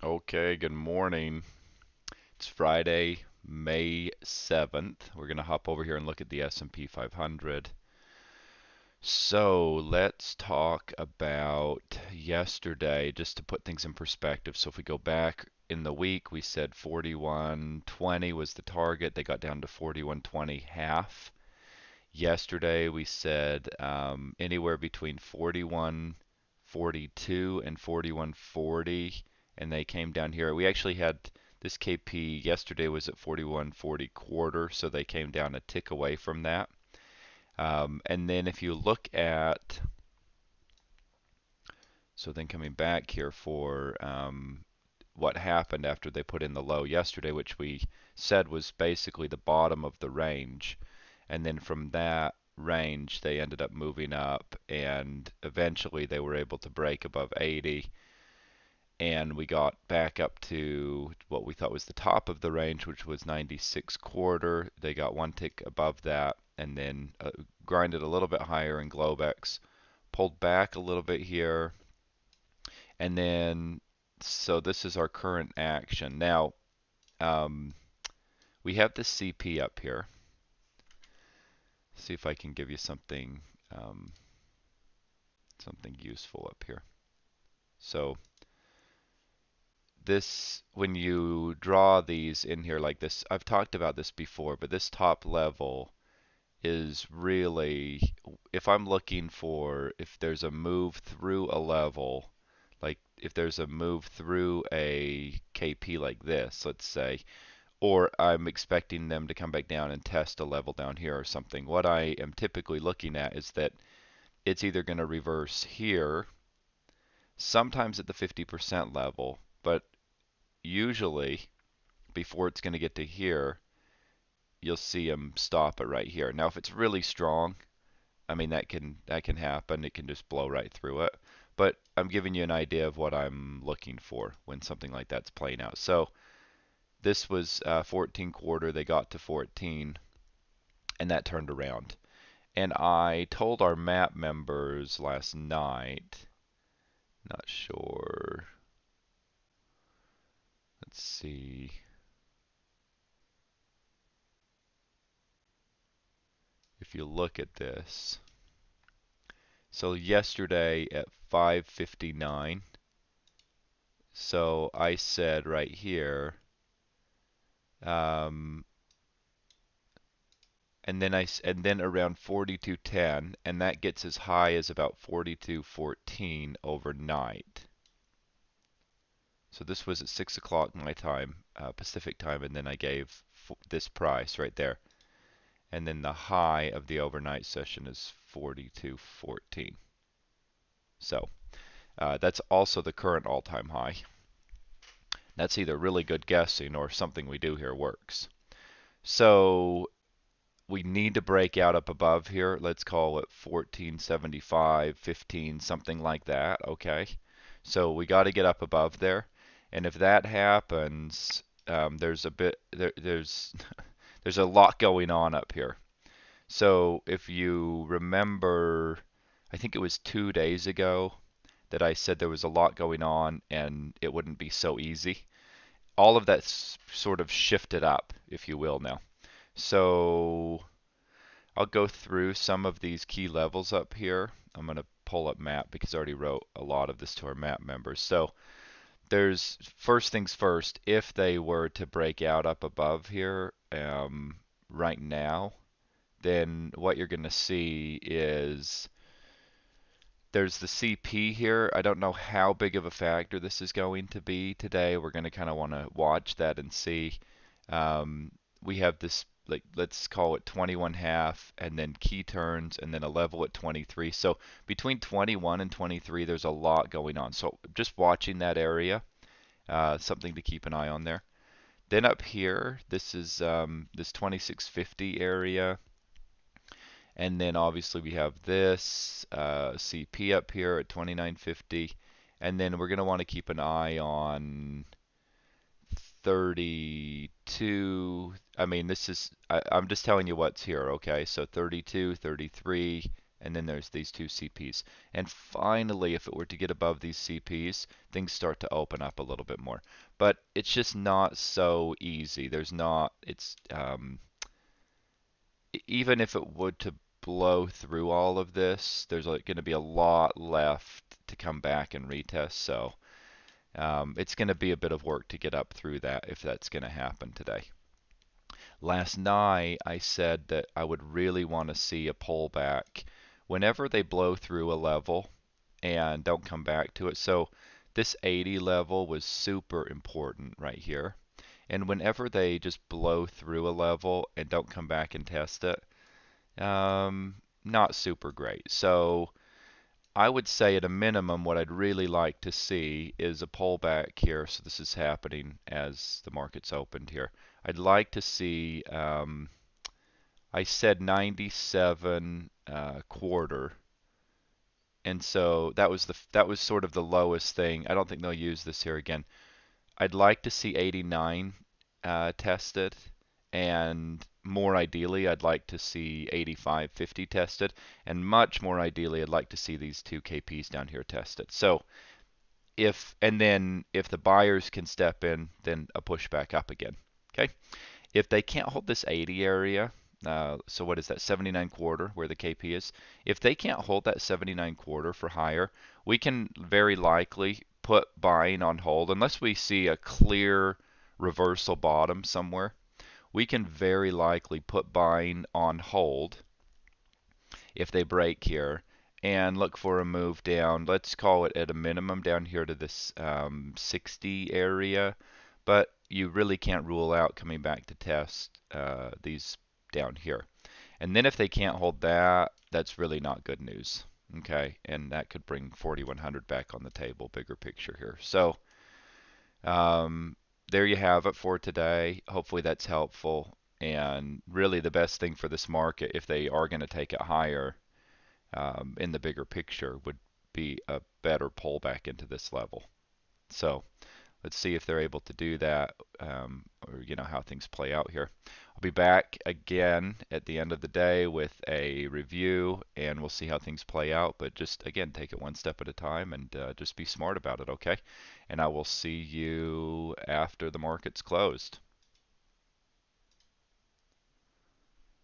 Okay, good morning. It's Friday, May 7th. We're going to hop over here and look at the S&P 500. So let's talk about yesterday, just to put things in perspective. So if we go back in the week, we said 41.20 was the target. They got down to 41.20 half. Yesterday we said anywhere between 41.42 and 41.40, and they came down here. We actually had this KP yesterday was at 41.40 quarter, so they came down a tick away from that. And then if you look at, so then coming back here for what happened after they put in the low yesterday, which we said was basically the bottom of the range. And then from that range, they ended up moving up, and eventually they were able to break above 80. And we got back up to what we thought was the top of the range, which was 96 quarter. They got one tick above that, and then grinded a little bit higher in Globex, pulled back a little bit here, and then so this is our current action. Now, um, we have the CP up here. See if I can give you um, something useful up here. So this, when you draw these in here like this, I've talked about this before, but this top level is really, if I'm looking for, if there's a move through a level, like if there's a move through a KP like this, let's say, or I'm expecting them to come back down and test a level down here or something, what I am typically looking at is that it's either going to reverse here, sometimes at the 50% level, but usually before it's going to get to here, you'll see them stop it right here. Now, if it's really strong, I mean that can happen. It can just blow right through it. But I'm giving you an idea of what I'm looking for when something like that's playing out. So this was 14 quarter. They got to 14, and that turned around. And I told our map members last night. Not sure. Let's see. If you look at this. So yesterday at 5:59, so I said right here, um, and then around 42.10, and that gets as high as about 42.14 overnight. So this was at 6 o'clock my time, Pacific time, and then I gave this price right there. And then the high of the overnight session is 42.14. So that's also the current all-time high. That's either really good guessing or something we do here works. So we need to break out up above here. Let's call it 1475, 15, something like that. Okay. So we got to get up above there. And if that happens, there's a bit there's there's a lot going on up here. So if you remember, I think it was 2 days ago that I said there was a lot going on and it wouldn't be so easy. All of that's sort of shifted up, if you will, now. So I'll go through some of these key levels up here. I'm going to pull up map because I already wrote a lot of this to our map members. So there's first things first, if they were to break out up above here right now, then what you're going to see is there's the CP here. I don't know how big of a factor this is going to be today. We're going to kind of want to watch that and see. Um, we have this, like, let's call it 21 half, and then key turns, and then a level at 23. So between 21 and 23, there's a lot going on. So just watching that area, something to keep an eye on there. Then up here, this is this 2650 area. And then obviously we have this CP up here at 2950. And then we're going to want to keep an eye on 32. I mean, I'm just telling you what's here, okay? So 32, 33, and then there's these two CPs. And finally, if it were to get above these CPs, things start to open up a little bit more. But it's just not so easy. There's not, even if it would to blow through all of this, there's going to be a lot left to come back and retest. So it's going to be a bit of work to get up through that if that's going to happen today. Last night, I said that I would really want to see a pullback whenever they blow through a level and don't come back to it. So this 80 level was super important right here. And whenever they just blow through a level and don't come back and test it, not super great. So I would say at a minimum, what I'd really like to see is a pullback here. So this is happening as the market's opened here. I'd like to see, I said 97 quarter, and so that was sort of the lowest thing. I don't think they'll use this here again. I'd like to see 89 tested, and more ideally, I'd like to see 85.50 tested, and much more ideally, I'd like to see these two KPs down here tested. So and then if the buyers can step in, then a pushback up again. Okay. If they can't hold this 80 area, so what is that, 79 quarter where the KP is? If they can't hold that 79 quarter for higher, we can very likely put buying on hold unless we see a clear reversal bottom somewhere. We can very likely put buying on hold if they break here and look for a move down. Let's call it at a minimum down here to this 60 area, but you really can't rule out coming back to test these down here. And then if they can't hold that, that's really not good news. Okay, and that could bring 4100 back on the table, bigger picture here. So um, there you have it for today. Hopefully that's helpful. And really the best thing for this market, if they are going to take it higher, in the bigger picture would be a better pullback into this level. So let's see if they're able to do that, or how things play out here. I'll be back again at the end of the day with a review, and we'll see how things play out. But just again, take it one step at a time, and just be smart about it, okay? And I will see you after the market's closed.